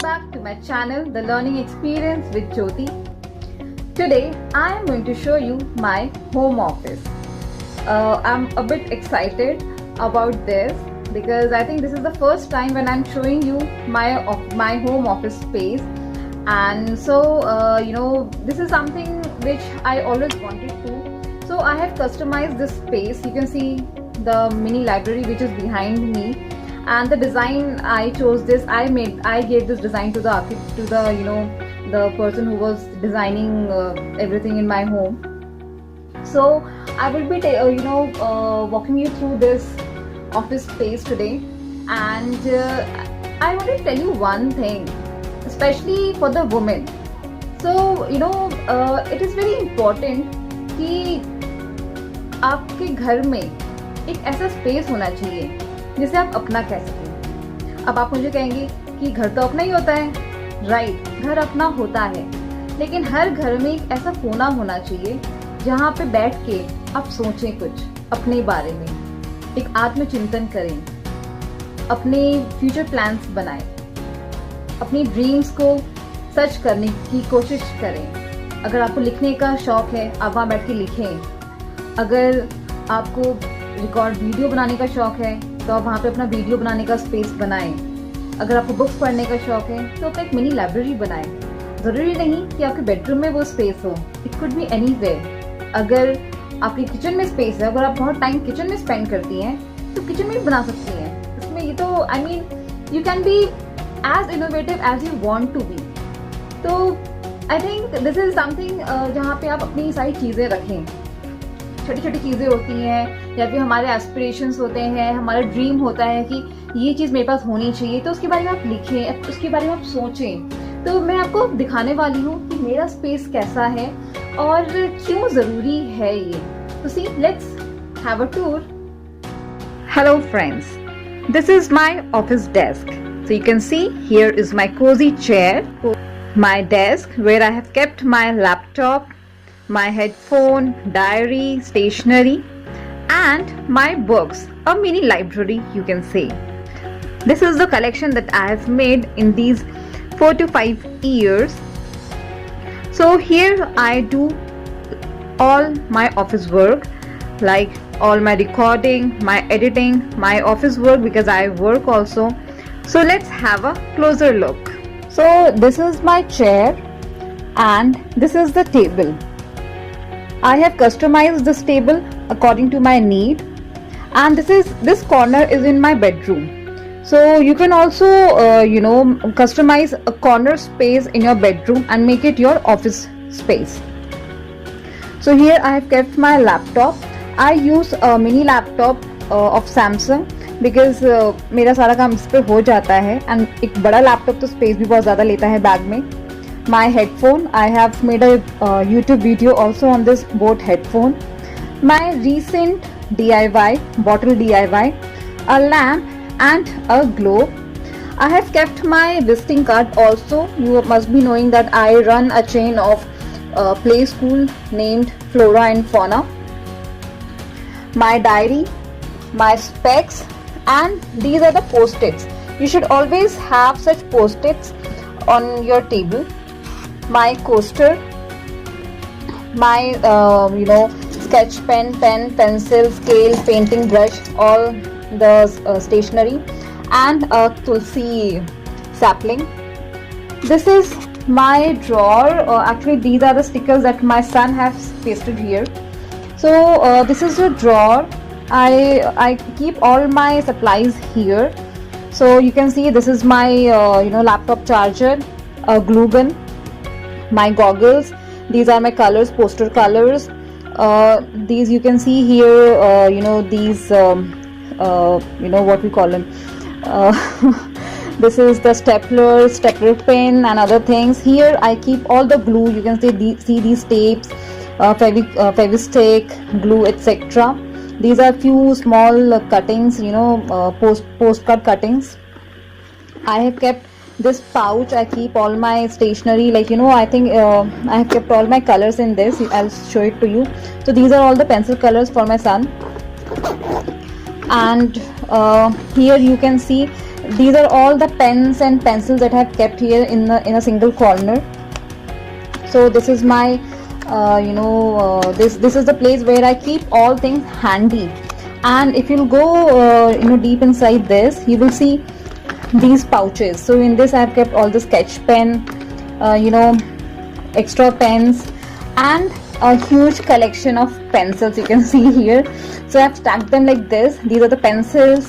back to my channel, The Learning Experience with Jyoti. Today, I am going to show you my home office. I'm a bit excited about this because I think this is the first time when I'm showing you my home office space. And so, this is something which I always wanted to. So I have customized this space. You can see the mini library which is behind me. And the design I chose this, I gave this design to the person who was designing everything in my home. So I will be walking you through this office space today, and I want to tell you one thing, especially for the women. So it is very important कि आपके घर में एक ऐसा space होना चाहिए जिसे आप अपना कह सकें. अब आप मुझे कहेंगे कि घर तो अपना ही होता है. राइट, घर अपना होता है, लेकिन हर घर में एक ऐसा कोना होना चाहिए जहाँ पे बैठ के आप सोचें कुछ अपने बारे में, एक आत्मचिंतन करें, अपने फ्यूचर प्लान्स बनाएं, अपनी ड्रीम्स को सच करने की कोशिश करें. अगर आपको लिखने का शौक है, आप वहाँ बैठ के लिखें. अगर आपको रिकॉर्ड वीडियो बनाने का शौक है तो आप वहाँ पे अपना वीडियो बनाने का स्पेस बनाएं. अगर आपको बुक्स पढ़ने का शौक है तो आप एक मिनी लाइब्रेरी बनाएं. ज़रूरी नहीं कि आपके बेडरूम में वो स्पेस हो, इट कुड बी एनीवेयर. अगर आपके किचन में स्पेस है, अगर आप बहुत टाइम किचन में स्पेंड करती हैं तो किचन में भी बना सकती हैं. इसमें ये तो you can be as innovative as you want to be. तो I think this is something जहाँ पे आप अपनी सारी चीज़ें रखें. छोटी छोटी चीज़ें होती हैं या फिर हमारे एस्पिरेशंस होते हैं, हमारा ड्रीम होता है कि ये चीज़ मेरे पास होनी चाहिए, तो उसके बारे में आप लिखें, उसके बारे में आप सोचें. तो मैं आपको दिखाने वाली हूँ कि मेरा स्पेस कैसा है और क्यों ज़रूरी है ये. तो see, let's have a tour. Hello friends, this is my office desk. So you can see here is my cosy chair, my desk where I have kept my laptop, my headphone, diary, stationery and my books, a mini library you can say. This is the collection that I have made in these 4 to 5 years. So here I do all my office work, like all my recording, my editing, my office work because I work also. So let's have a closer look. So this is my chair and this is the table. I have customized this table according to my need, and this corner is in my bedroom. So you can also customize a corner space in your bedroom and make it your office space. So here I have kept my laptop. I use a mini laptop of Samsung because मेरा सारा काम इस पर हो जाता है, and एक बड़ा लैपटॉप तो स्पेस भी बहुत ज़्यादा लेता है बैग में. My headphone, I have made a YouTube video also on this boAt headphone. My recent DIY, bottle DIY, a lamp and a globe. I have kept my visiting card also. You must be knowing that I run a chain of play school named Flora and Fauna. My diary, my specs, and these are the post-its. You should always have such post-its on your table. My coaster, my sketch pen, pencil, scale, painting brush, all the stationery, and a tulsi sapling. This is my drawer. Actually these are the stickers that my son has pasted here. So this is a drawer. I keep all my supplies here. So you can see this is my laptop charger, a glue gun, my goggles. These are my colors, poster colors. These you can see here. These what we call them. This is the stapler pen and other things. Here I keep all the glue. You can see these tapes, Fevistick, glue, etc. These are few small cuttings, postcard cuttings. I have kept this pouch. I keep all my stationery, I think I have kept all my colors in this. I'll show it to you. So these are all the pencil colors for my son. And here you can see These are all the pens and pencils that I have kept here in a single corner. So this is my this is the place where I keep all things handy. And if you'll go deep inside this, you will see these pouches. So in this I have kept all the sketch pen, extra pens, and a huge collection of pencils you can see here. So I have stacked them like this. These are the pencils,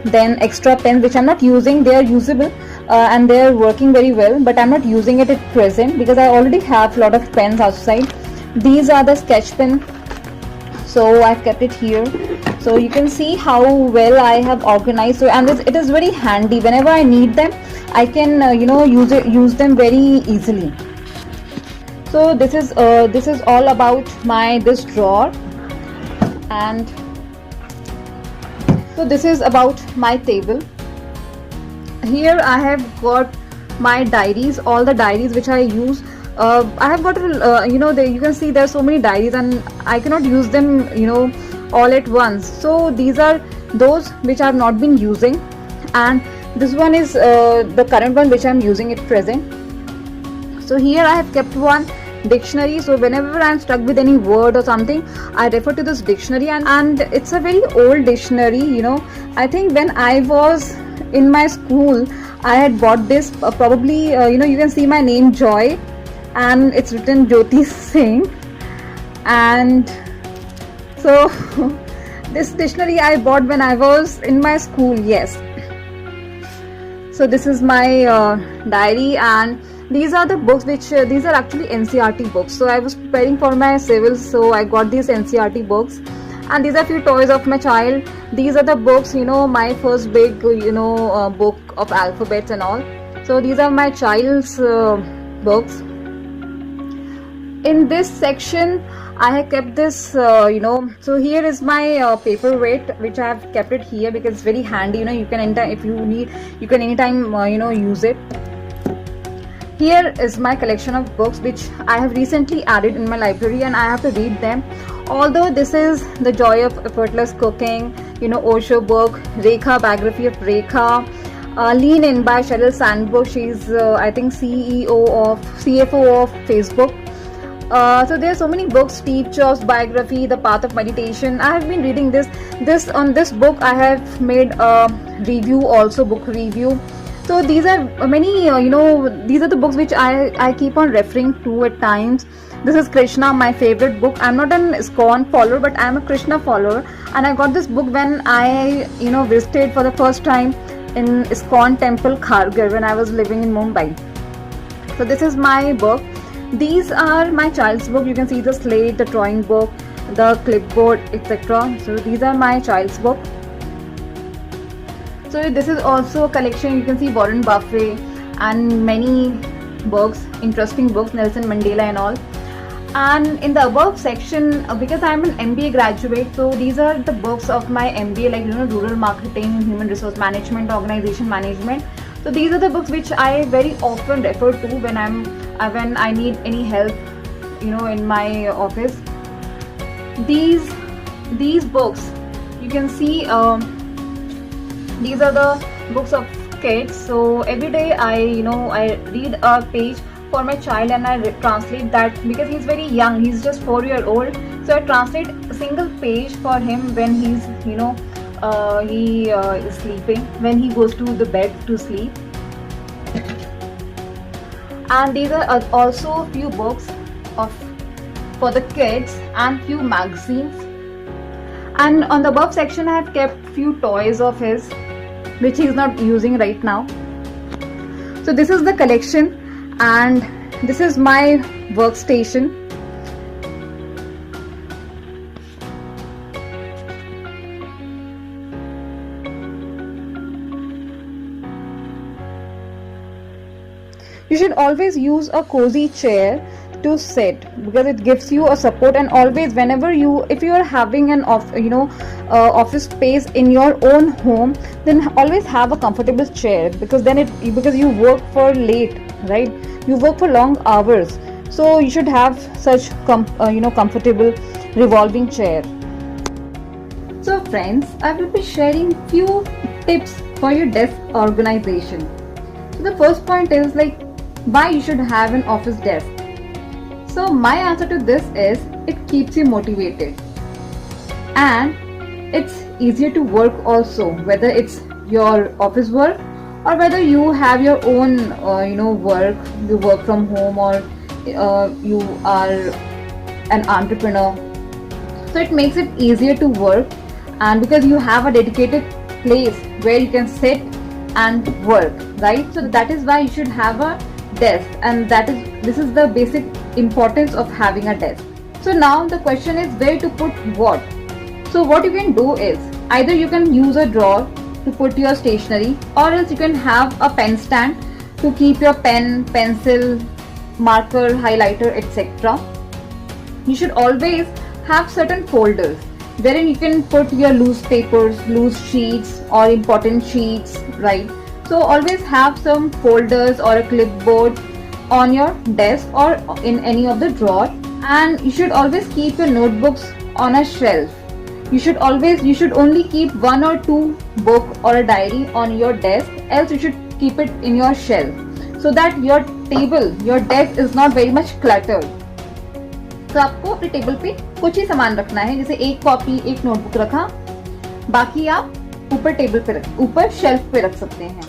then extra pens which I'm not using. They are usable and they are working very well, but I'm not using it at present because I already have a lot of pens outside. These are the sketch pen, so I've kept it here. So you can see how well I have organized. So, and it is very handy. Whenever I need them, I can use them very easily. So this is all about this drawer. And so this is about my table. Here I have got my diaries, all the diaries which I use. I have got you can see there are so many diaries and I cannot use them all at once. So these are those which I have not been using, and this one is the current one which I am using at present. So here I have kept one dictionary. So whenever I am stuck with any word or something, I refer to this dictionary, and it's a very old dictionary. I think when I was in my school I had bought this, probably you can see my name Joy, and it's written Jyoti Singh. And so this dictionary I bought when I was in my school. Yes. So this is my diary, and these are the books which these are actually NCERT books. So I was preparing for my civils, so I got these NCERT books. And these are few toys of my child. These are the books, my first big book of alphabets and all. So these are my child's books. In this section I have kept this so here is my paperweight, which I have kept it here because it's very handy. You can anytime, if you need, you can anytime use it. Here is my collection of books which I have recently added in my library, and I have to read them. Although this is The Joy of Effortless Cooking, Osho book, Rekha, biography of Rekha, Lean In by Sheryl Sandberg. She's I think CFO of Facebook. So there are so many books. Steve Jobs biography, The Path of Meditation. I have been reading on this book I have made a review, also book review. So these are many these are the books which I keep on referring to at times. This is Krishna, my favorite book. I'm not an ISKCON follower, but I'm a Krishna follower, and I got this book when I visited for the first time in ISKCON temple Kharghar when I was living in Mumbai. So this is my book. These are my child's book. You can see the slate, the drawing book, the clipboard, etc. So these are my child's book. So this is also a collection. You can see Warren Buffett and many books, interesting books, Nelson Mandela and all. And in the above section, because I'm an MBA graduate, so these are the books of my MBA, like rural marketing, human resource management, organization management. So these are the books which I very often refer to when I need any help in my office. These books, you can see these are the books of kids. So every day I read a page for my child, and I translate that because he's very young, he's just 4 years old. So I translate a single page for him when he's he is sleeping, when he goes to the bed to sleep. And these are also a few books for the kids and few magazines. And on the above section I have kept few toys of his which he is not using right now. So this is the collection, and this is my workstation. You should always use a cozy chair to sit because it gives you a support. And always, whenever if you are having an office space in your own home, then always have a comfortable chair, because because you work for late, right? You work for long hours, so you should have such comfortable revolving chair. So friends, I will be sharing few tips for your desk organization. So the first point is like why you should have an office desk. So my answer to this is it keeps you motivated and it's easier to work also, whether it's your office work or whether you have your own work, you work from home or you are an entrepreneur. So it makes it easier to work, and because you have a dedicated place where you can sit and work, right? So that is why you should have a desk, and this is the basic importance of having a desk. So now the question is where to put what. So what you can do is either you can use a drawer to put your stationery, or else you can have a pen stand to keep your pen, pencil, marker, highlighter, etc. You should always have certain folders wherein you can put your loose papers, loose sheets or important sheets, right? So always have some folders or a clipboard on your desk or in any of the drawer, and you should always keep your notebooks on a shelf. You should only keep one or two book or a diary on your desk, else you should keep it in your shelf so that your desk is not very much cluttered. तो आपको अपने table पे कुछ ही सामान रखना है, जैसे एक कॉपी, एक नोटबुक रखा, बाकी आप ऊपर शेल्फ पे रख सकते हैं.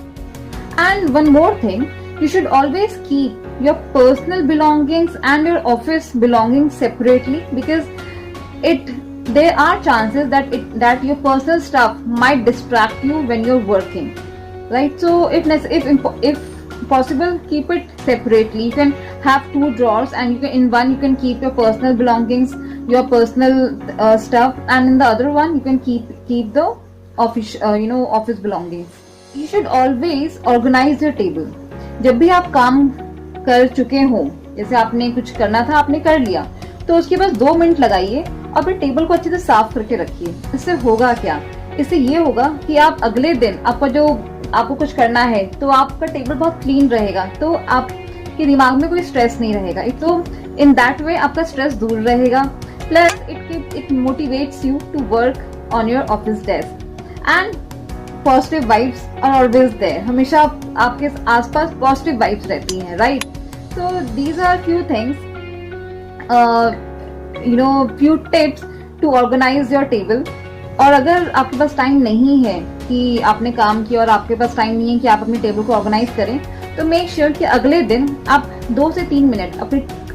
And one more thing, you should always keep your personal belongings and your office belongings separately, because there are chances that your personal stuff might distract you when you're working, right? So if possible, keep it separately. You can have two drawers, and in one you can keep your personal belongings, your personal stuff, and in the other one you can keep the office belongings. You should always organize your table. जब भी आप काम कर चुके हो, जैसे आपने कुछ करना था, आपने कर लिया, तो उसके बाद 2 मिनट लगाइए और फिर टेबल को अच्छे से साफ करके रखिए. इससे होगा क्या? इससे ये होगा कि आप अगले दिन आपको कुछ करना है तो आपका टेबल बहुत क्लीन रहेगा, तो आपके दिमाग में कोई स्ट्रेस नहीं रहेगा. तो इन दैट वे आपका स्ट्रेस दूर रहेगा, plus it motivates you to work on your office desk. And positive vibes are always there. हमेशा आपके आसपास पॉजिटिव वाइब्स रहती हैं, right? So these are few things, few tips to organize your table. और अगर आपके पास टाइम नहीं है कि आपने काम किया और आपके पास टाइम नहीं है कि आप अपनी टेबल को ऑर्गेनाइज करें, तो मेक श्योर कि अगले दिन आप 2 से 3 मिनट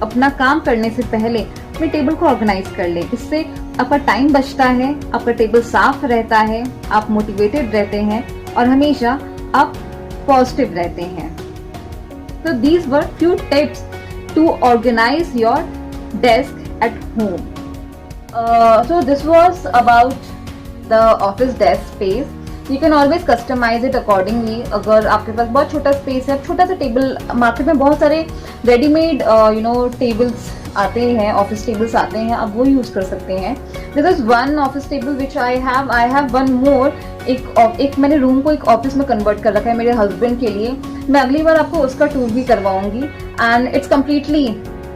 अपना काम करने से पहले अपनी टेबल को ऑर्गेनाइज कर लें. इससे आपका टाइम बचता है, आपका टेबल साफ रहता है, आप मोटिवेटेड रहते हैं और हमेशा आप पॉजिटिव रहते हैं. So these were few tips to organize your desk at home. So this was about the office desk space. You can always customize it accordingly. अगर आपके पास बहुत छोटा स्पेस है, छोटा सा टेबल, मार्केट में बहुत सारे रेडीमेड टेबल्स आते हैं, ऑफिस टेबल्स आते हैं, आप वो यूज कर सकते हैं. This is one office table which I have one more. एक मैंने रूम को एक ऑफिस में कन्वर्ट कर रखा है मेरे हस्बैंड के लिए. मैं अगली बार आपको उसका टूर भी करवाऊंगी. And it's completely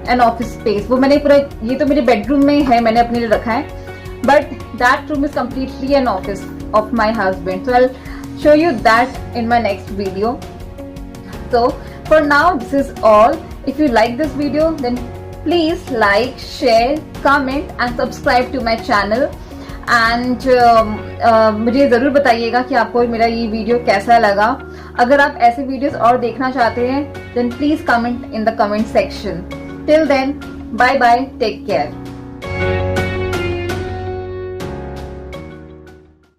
an office space. वो मैंने पूरा, ये तो मेरे बेडरूम में है, मैंने अपने लिए रखा है, but that room is completely an office of my husband. So I'll show you that in my next video. So for now this is all. If you like this video, then please like, share, comment and subscribe to my channel. And मुझे ज़रूर बताइएगा कि आपको मेरा ये video कैसा लगा. अगर आप ऐसे वीडियोस और देखना चाहते हैं then please comment in the comment section. Till then, bye bye, take care.